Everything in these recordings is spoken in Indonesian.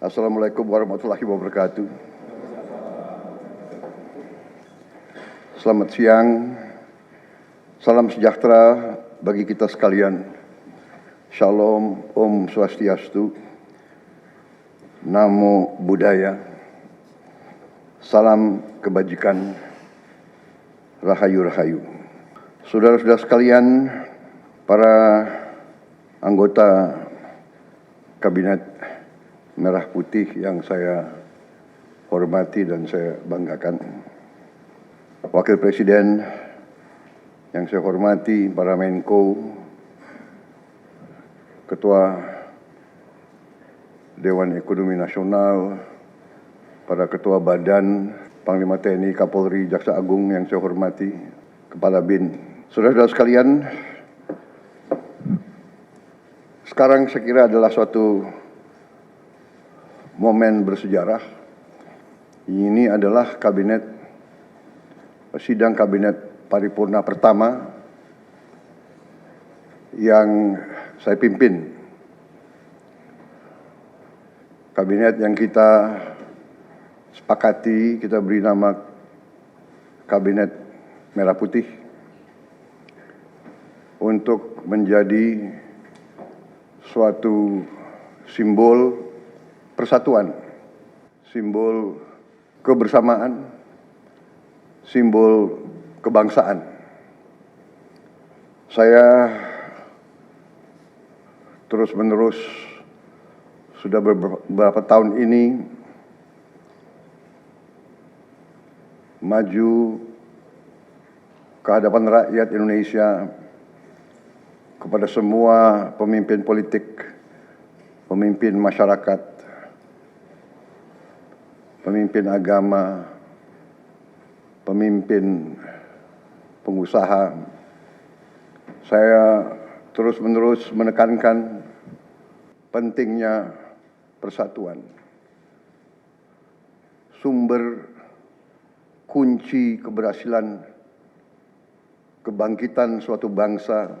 Assalamualaikum warahmatullahi wabarakatuh. Selamat siang, salam sejahtera bagi kita sekalian. Shalom, Om Swastiastu, Namo Buddhaya, salam kebajikan, Rahayu-Rahayu. Saudara-saudara sekalian, para anggota Kabinet Merah Putih yang saya hormati dan saya banggakan, Wakil Presiden yang saya hormati, para Menko, Ketua Dewan Ekonomi Nasional, para Ketua Badan, Panglima TNI, Kapolri, Jaksa Agung yang saya hormati, Kepala BIN. Saudara-saudara sekalian, sekarang saya kira adalah suatu momen bersejarah. Ini adalah sidang kabinet paripurna pertama yang saya pimpin. Kabinet yang kita sepakati, kita beri nama Kabinet Merah Putih untuk menjadi suatu simbol persatuan, simbol kebersamaan, simbol kebangsaan. Saya terus-menerus sudah beberapa tahun ini maju ke hadapan rakyat Indonesia, kepada semua pemimpin politik, pemimpin masyarakat, pemimpin agama, pemimpin pengusaha. Saya terus-menerus menekankan pentingnya persatuan. Sumber kunci keberhasilan kebangkitan suatu bangsa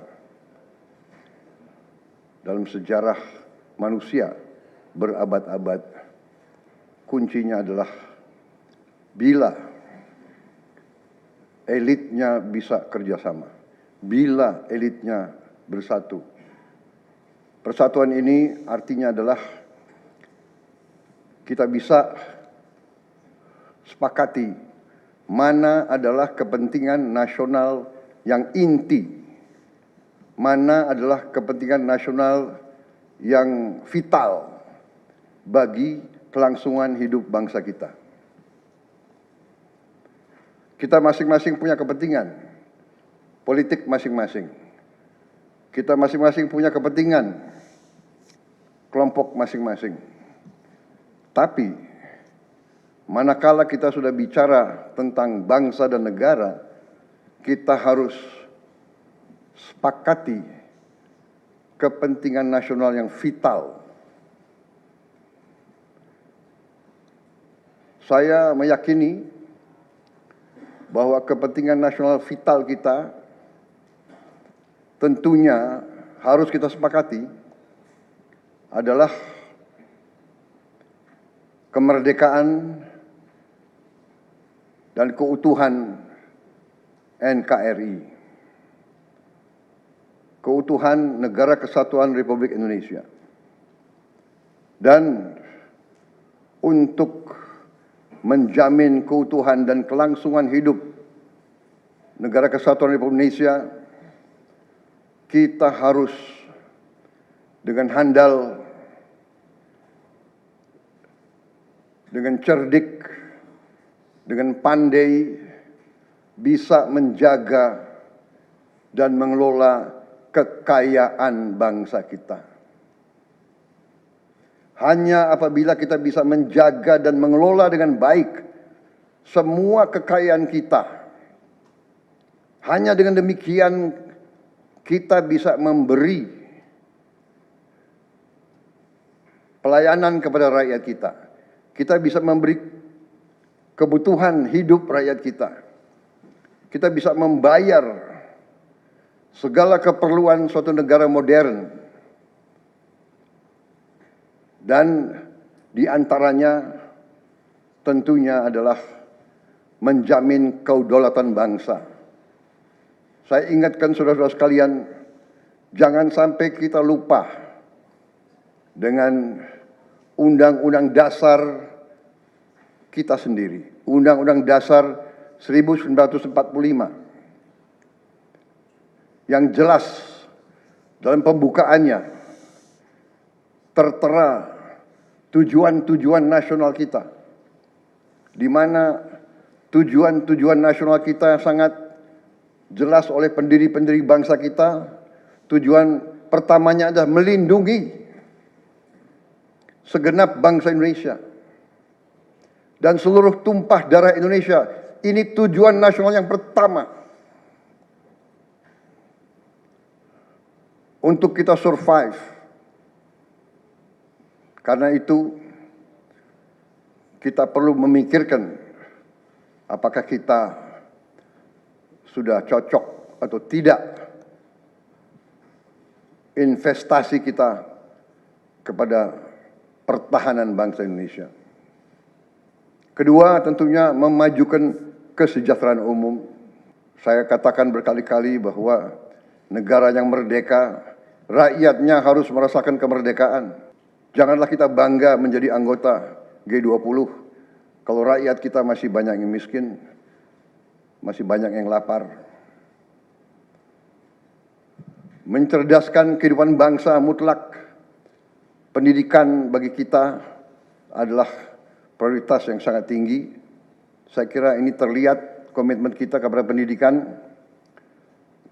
dalam sejarah manusia berabad-abad, kuncinya adalah bila elitnya bisa kerjasama, bila elitnya bersatu. Persatuan ini artinya adalah kita bisa sepakati mana adalah kepentingan nasional yang inti, mana adalah kepentingan nasional yang vital bagi kelangsungan hidup bangsa kita. Kita masing-masing punya kepentingan politik masing-masing. Kita masing-masing punya kepentingan kelompok masing-masing. Tapi manakala kita sudah bicara tentang bangsa dan negara, kita harus sepakati kepentingan nasional yang vital. Saya meyakini bahwa kepentingan nasional vital kita tentunya harus kita sepakati adalah kemerdekaan dan keutuhan NKRI, keutuhan Negara Kesatuan Republik Indonesia. Dan untuk menjamin keutuhan dan kelangsungan hidup Negara Kesatuan Republik Indonesia, kita harus dengan handal, dengan cerdik, dengan pandai bisa menjaga dan mengelola kekayaan bangsa kita. Hanya apabila kita bisa menjaga dan mengelola dengan baik semua kekayaan kita, hanya dengan demikian kita bisa memberi pelayanan kepada rakyat kita. Kita bisa memberi kebutuhan hidup rakyat kita. Kita bisa membayar segala keperluan suatu negara modern. Dan Di antaranya tentunya adalah menjamin kedaulatan bangsa. Saya ingatkan saudara-saudara sekalian, jangan sampai kita lupa dengan Undang-Undang Dasar kita sendiri, Undang-Undang Dasar 1945, yang jelas dalam pembukaannya tertera tujuan-tujuan nasional kita, di mana tujuan-tujuan nasional kita sangat jelas oleh pendiri-pendiri bangsa kita. Tujuan pertamanya adalah melindungi segenap bangsa Indonesia dan seluruh tumpah darah Indonesia. Ini tujuan nasional yang pertama untuk kita survive. Karena itu kita perlu memikirkan apakah kita sudah cocok atau tidak investasi kita kepada pertahanan bangsa Indonesia. Kedua, tentunya memajukan kesejahteraan umum. Saya katakan berkali-kali bahwa negara yang merdeka, rakyatnya harus merasakan kemerdekaan. Janganlah kita bangga menjadi anggota G20 kalau rakyat kita masih banyak yang miskin, masih banyak yang lapar. Mencerdaskan kehidupan bangsa mutlak. Pendidikan bagi kita adalah prioritas yang sangat tinggi. Saya kira ini terlihat komitmen kita kepada pendidikan.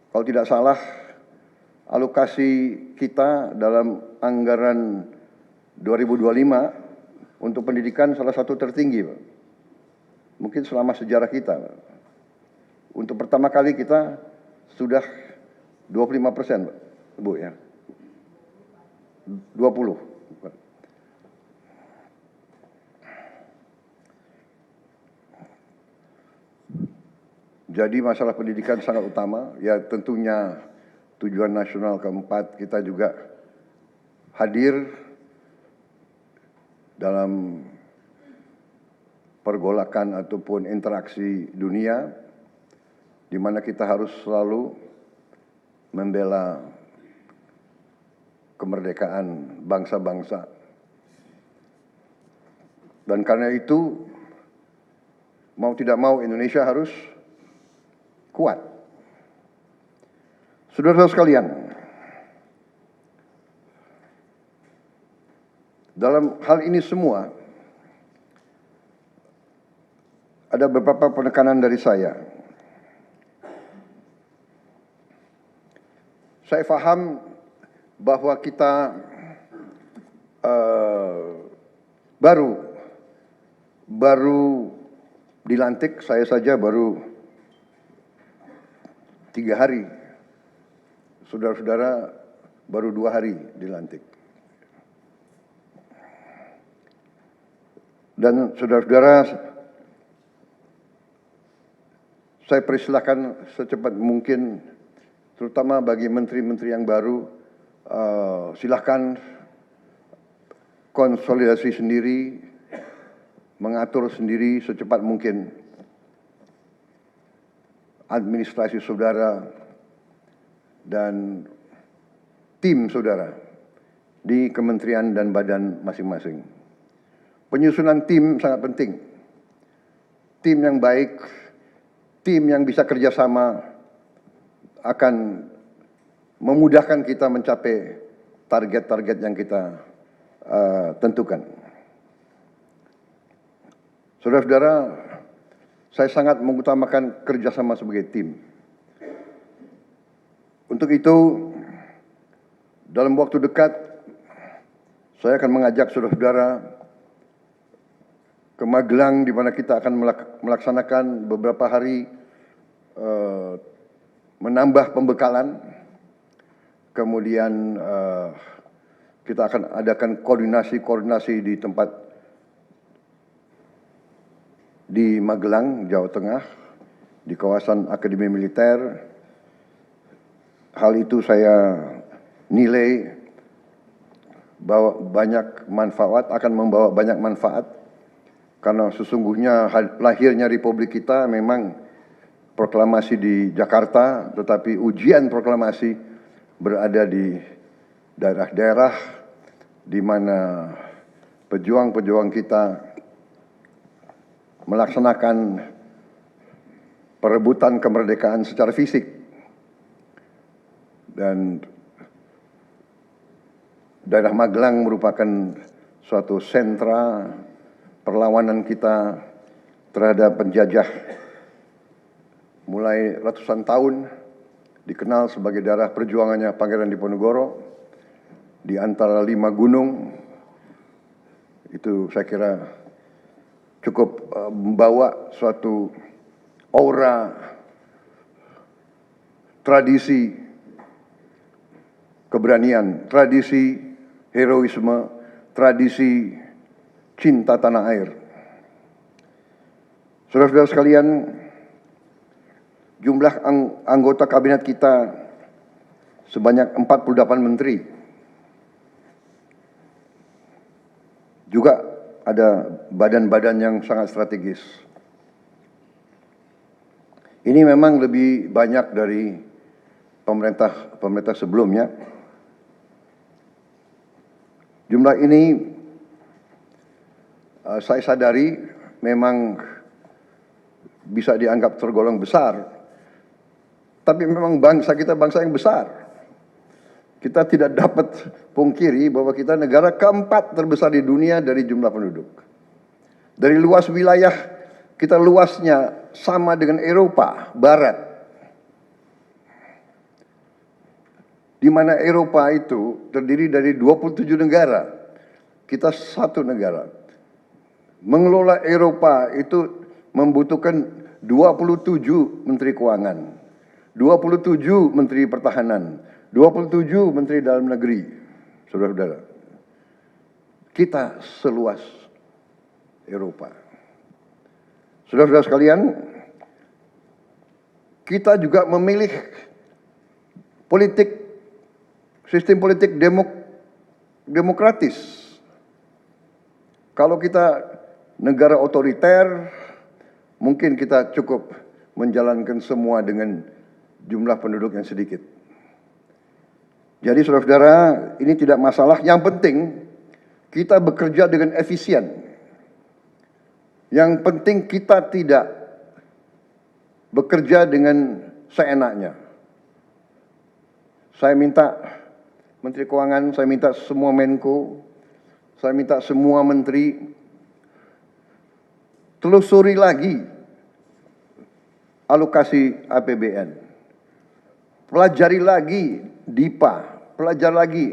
Kalau tidak salah, alokasi kita dalam anggaran 2025 untuk pendidikan salah satu tertinggi, Pak. Mungkin selama sejarah kita, Pak. Untuk pertama kali kita sudah 25%, Pak, Bu, ya. 20. Jadi masalah pendidikan sangat utama. Ya tentunya tujuan nasional keempat kita juga hadir dalam pergolakan ataupun interaksi dunia, di mana kita harus selalu membela kemerdekaan bangsa-bangsa. Dan karena itu, mau tidak mau Indonesia harus kuat. Saudara-saudara sekalian, dalam hal ini semua ada beberapa penekanan dari saya. Saya paham bahwa kita baru dilantik, saya saja baru 3 hari, saudara-saudara baru 2 hari dilantik. Dan saudara-saudara, saya persilahkan secepat mungkin, terutama bagi menteri-menteri yang baru, silahkan konsolidasi sendiri, mengatur sendiri secepat mungkin administrasi saudara dan tim saudara di kementerian dan badan masing-masing. Penyusunan tim sangat penting. Tim yang baik, tim yang bisa kerjasama akan memudahkan kita mencapai target-target yang kita tentukan. Saudara-saudara, saya sangat mengutamakan kerjasama sebagai tim. Untuk itu, dalam waktu dekat, saya akan mengajak saudara-saudara ke Magelang, di mana kita akan melaksanakan beberapa hari menambah pembekalan. Kemudian kita akan adakan koordinasi di tempat di Magelang, Jawa Tengah, di kawasan Akademi Militer. Hal itu saya nilai akan membawa banyak manfaat, karena sesungguhnya lahirnya Republik kita memang proklamasi di Jakarta, tetapi ujian proklamasi berada di daerah-daerah di mana pejuang-pejuang kita melaksanakan perebutan kemerdekaan secara fisik. Dan daerah Magelang merupakan suatu sentra perlawanan kita terhadap penjajah. Mulai ratusan tahun dikenal sebagai daerah perjuangannya Pangeran Diponegoro. Di antara 5 gunung, itu saya kira cukup membawa suatu aura tradisi keberanian, tradisi heroisme, tradisi cinta tanah air. Saudara-saudara sekalian, jumlah anggota kabinet kita sebanyak 48 menteri. Juga ada badan-badan yang sangat strategis. Ini memang lebih banyak dari pemerintah sebelumnya. Jumlah ini saya sadari memang bisa dianggap tergolong besar, tapi memang bangsa kita bangsa yang besar. Kita tidak dapat pungkiri bahwa kita negara keempat terbesar di dunia dari jumlah penduduk. Dari luas wilayah, kita luasnya sama dengan Eropa Barat. Di mana Eropa itu terdiri dari 27 negara. Kita satu negara. Mengelola Eropa itu membutuhkan 27 menteri keuangan, 27 menteri pertahanan, 27 menteri dalam negeri. Saudara-saudara, kita seluas Eropa. Saudara-saudara sekalian, kita juga memilih sistem politik demokratis. Kalau kita negara otoriter, mungkin kita cukup menjalankan semua dengan jumlah penduduk yang sedikit. Jadi saudara-saudara, ini tidak masalah. Yang penting kita bekerja dengan efisien. Yang penting kita tidak bekerja dengan seenaknya. Saya minta Menteri Keuangan, saya minta semua Menko, saya minta semua menteri telusuri lagi alokasi APBN. Pelajari lagi DIPA, pelajari lagi.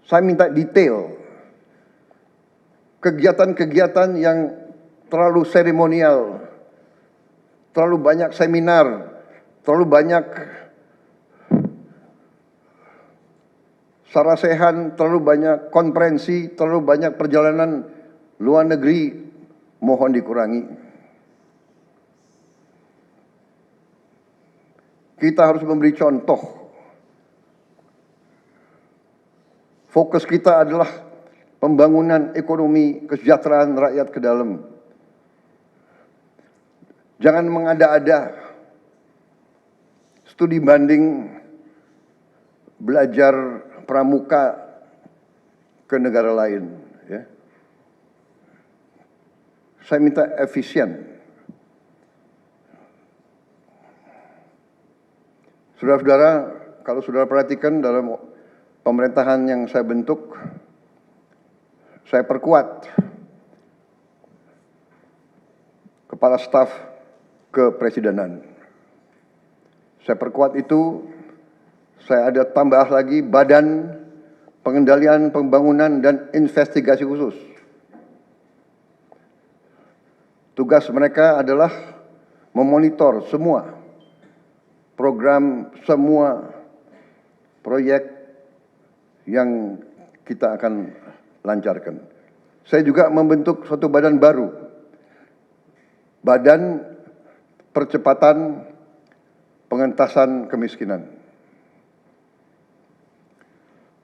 Saya minta detail. Kegiatan-kegiatan yang terlalu seremonial, terlalu banyak seminar, terlalu banyak sarasehan, terlalu banyak konferensi, terlalu banyak perjalanan luar negeri, mohon dikurangi. Kita harus memberi contoh. Fokus kita adalah pembangunan ekonomi, kesejahteraan rakyat ke dalam. Jangan mengada-ada. Studi banding, belajar pramuka ke negara lain. Ya. Saya minta efisien. Saudara-saudara, kalau saudara perhatikan dalam pemerintahan yang saya bentuk, saya perkuat kepala staf kepresidenan. Saya perkuat itu, saya ada tambah lagi Badan Pengendalian Pembangunan dan Investigasi Khusus. Tugas mereka adalah memonitor semua program, semua proyek yang kita akan lancarkan. Saya juga membentuk suatu badan baru, Badan Percepatan Pengentasan Kemiskinan.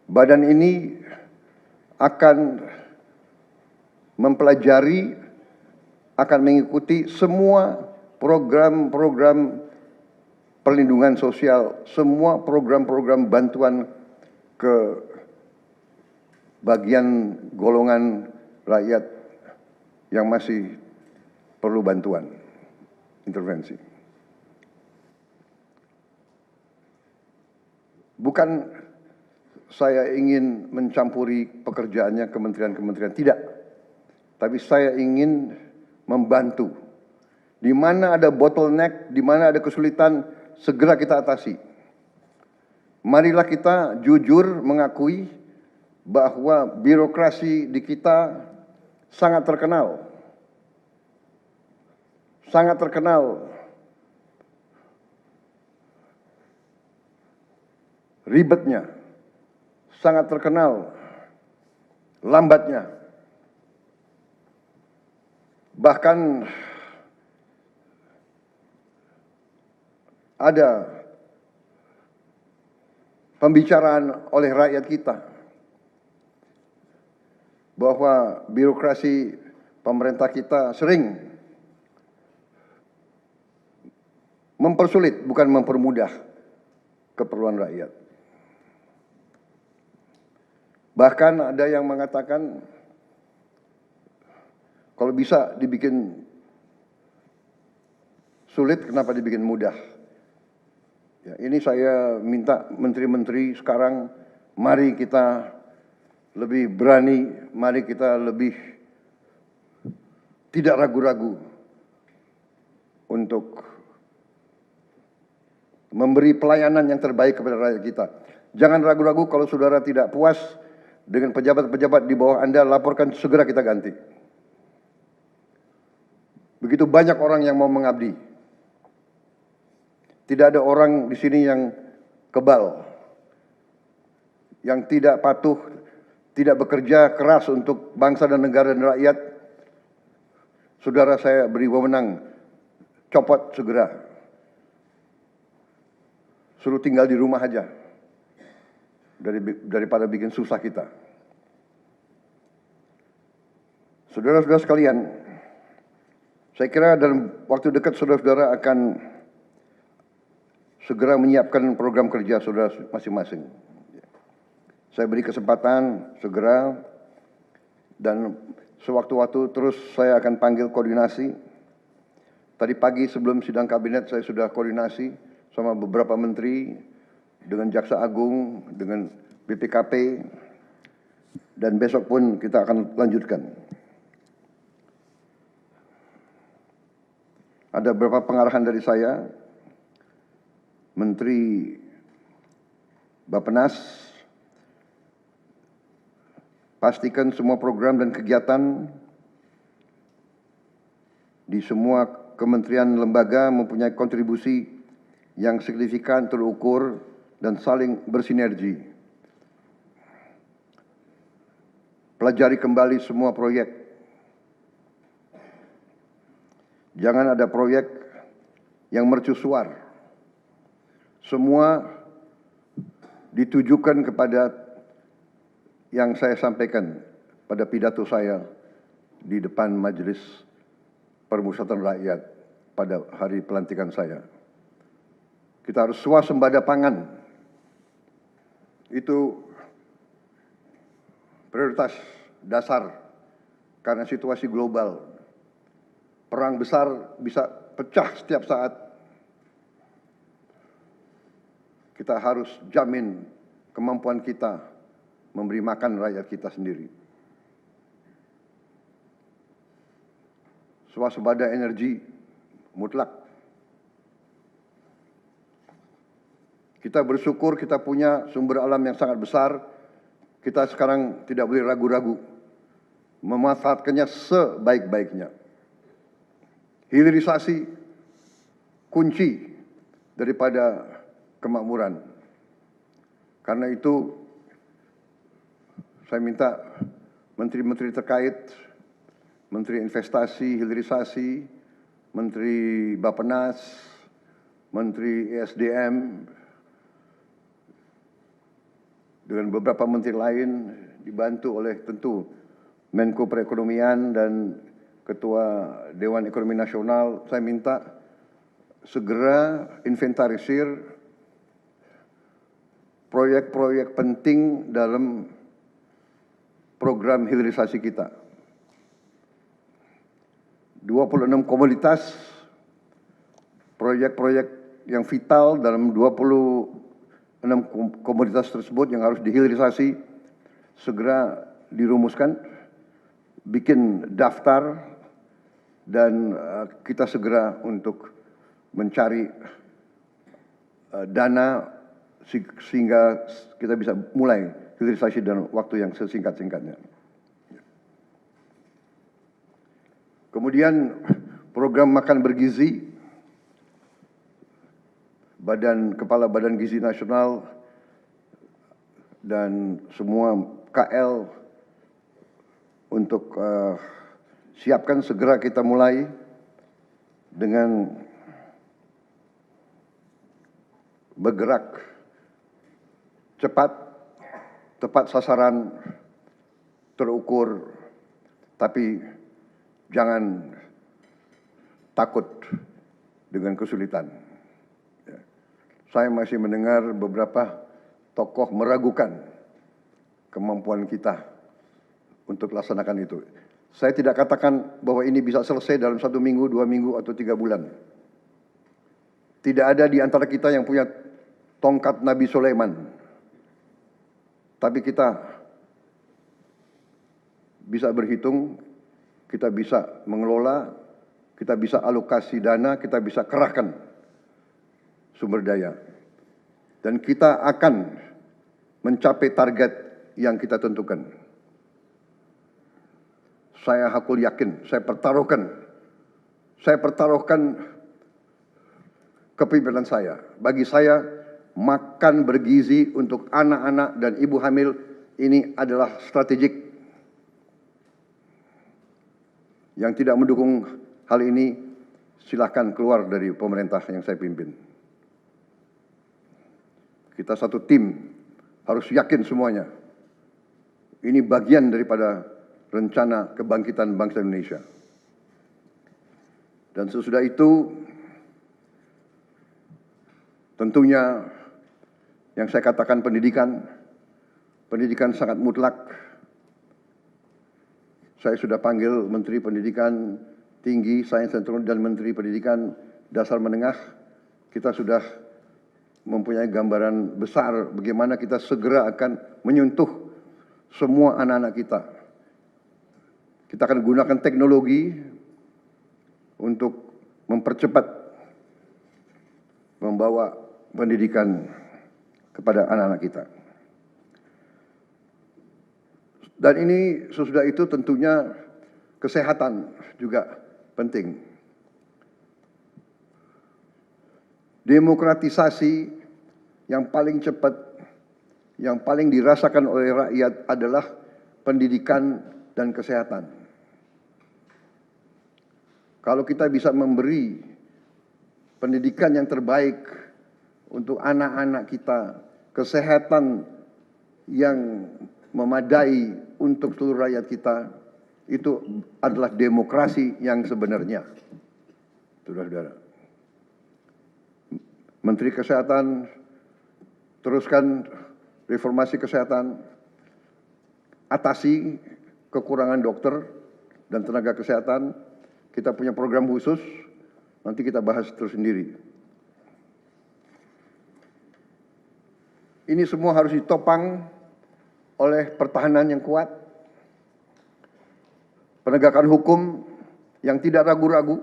Badan ini akan mempelajari, akan mengikuti semua program-program perlindungan sosial, semua program-program bantuan ke bagian golongan rakyat yang masih perlu bantuan, intervensi. Bukan saya ingin mencampuri pekerjaannya kementerian-kementerian, tidak. Tapi saya ingin membantu. Di mana ada bottleneck, di mana ada kesulitan, segera kita atasi. Marilah kita jujur mengakui bahwa birokrasi di kita sangat terkenal. Sangat terkenal ribetnya, sangat terkenal lambatnya. Bahkan ada pembicaraan oleh rakyat kita bahwa birokrasi pemerintah kita sering mempersulit, bukan mempermudah keperluan rakyat. Bahkan ada yang mengatakan kalau bisa dibikin sulit, kenapa dibikin mudah? Ya, ini saya minta menteri-menteri sekarang, mari kita lebih berani, mari kita lebih tidak ragu-ragu untuk memberi pelayanan yang terbaik kepada rakyat kita. Jangan ragu-ragu kalau saudara tidak puas dengan pejabat-pejabat di bawah Anda, laporkan, segera kita ganti. Begitu banyak orang yang mau mengabdi. Tidak ada orang di sini yang kebal, yang tidak patuh, tidak bekerja keras untuk bangsa dan negara dan rakyat. Saudara saya beri wewenang, copot segera. Suruh tinggal di rumah aja, daripada bikin susah kita. Saudara-saudara sekalian, saya kira dalam waktu dekat saudara-saudara akan segera menyiapkan program kerja saudara masing-masing. Saya beri kesempatan segera, dan sewaktu-waktu terus saya akan panggil koordinasi. Tadi pagi sebelum sidang kabinet saya sudah koordinasi sama beberapa menteri, dengan Jaksa Agung, dengan BPKP, dan besok pun kita akan lanjutkan. Ada beberapa pengarahan dari saya, Menteri Bappenas, pastikan semua program dan kegiatan di semua kementerian lembaga mempunyai kontribusi yang signifikan, terukur, dan saling bersinergi. Pelajari kembali semua proyek. Jangan ada proyek yang mercusuar. Semua ditujukan kepada yang saya sampaikan pada pidato saya di depan Majelis Permusyawaratan Rakyat pada hari pelantikan saya. Kita harus swasembada pangan. Itu prioritas dasar karena situasi global. Perang besar bisa pecah setiap saat. Kita harus jamin kemampuan kita memberi makan rakyat kita sendiri. Swasembada energi mutlak. Kita bersyukur kita punya sumber alam yang sangat besar. Kita sekarang tidak boleh ragu-ragu memanfaatkannya sebaik-baiknya. Hilirisasi kunci daripada kemakmuran. Karena itu saya minta menteri-menteri terkait, Menteri Investasi, Hilirisasi, Menteri Bappenas, Menteri ESDM, dengan beberapa menteri lain dibantu oleh tentu Menko Perekonomian dan Ketua Dewan Ekonomi Nasional, saya minta segera inventarisir proyek-proyek penting dalam program hilirisasi kita. 26 komoditas, proyek-proyek yang vital dalam 26 komoditas tersebut yang harus dihilirisasi segera dirumuskan, bikin daftar, dan kita segera untuk mencari dana sehingga kita bisa mulai hilirisasi dalam waktu yang sesingkat-singkatnya. Kemudian program makan bergizi, Kepala Badan Gizi Nasional dan semua KL untuk siapkan segera kita mulai dengan bergerak cepat, tepat sasaran, terukur, tapi jangan takut dengan kesulitan. Saya masih mendengar beberapa tokoh meragukan kemampuan kita untuk laksanakan itu. Saya tidak katakan bahwa ini bisa selesai dalam 1 minggu, 2 minggu, atau 3 bulan. Tidak ada di antara kita yang punya tongkat Nabi Sulaiman. Tapi kita bisa berhitung, kita bisa mengelola, kita bisa alokasi dana, kita bisa kerahkan sumber daya. Dan kita akan mencapai target yang kita tentukan. Saya hakul yakin, saya pertaruhkan kepemimpinan saya. Bagi saya, makan bergizi untuk anak-anak dan ibu hamil ini adalah strategik. Yang tidak mendukung hal ini, silakan keluar dari pemerintah yang saya pimpin. Kita satu tim, harus yakin semuanya. Ini bagian daripada rencana kebangkitan bangsa Indonesia. Dan sesudah itu, tentunya yang saya katakan pendidikan sangat mutlak. Saya sudah panggil Menteri Pendidikan Tinggi, Sains dan Teknologi dan Menteri Pendidikan Dasar Menengah. Kita sudah mempunyai gambaran besar bagaimana kita segera akan menyentuh semua anak-anak kita. Kita akan gunakan teknologi untuk mempercepat membawa pendidikan kepada anak-anak kita. Dan ini sesudah itu tentunya kesehatan juga penting. Demokratisasi yang paling cepat, yang paling dirasakan oleh rakyat adalah pendidikan dan kesehatan. Kalau kita bisa memberi pendidikan yang terbaik untuk anak-anak kita, kesehatan yang memadai untuk seluruh rakyat kita, itu adalah demokrasi yang sebenarnya. Saudara-saudara. Menteri Kesehatan, teruskan reformasi kesehatan, atasi kekurangan dokter dan tenaga kesehatan. Kita punya program khusus, nanti kita bahas tersendiri. Ini semua harus ditopang oleh pertahanan yang kuat, penegakan hukum yang tidak ragu-ragu.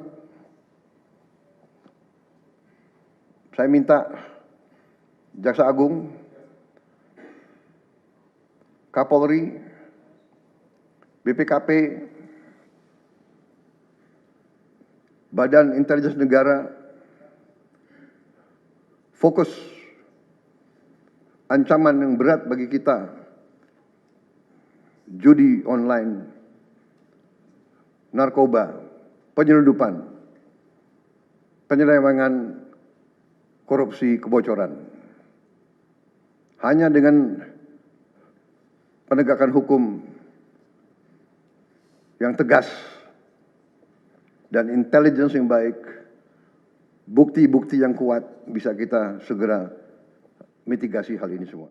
Saya minta Jaksa Agung, Kapolri, BPKP, Badan Intelijen Negara, fokus ancaman yang berat bagi kita, judi online, narkoba, penyelundupan, penyelewengan, korupsi, kebocoran. Hanya dengan penegakan hukum yang tegas dan intelligence yang baik, bukti-bukti yang kuat, bisa kita segera mitigasi hal ini semua.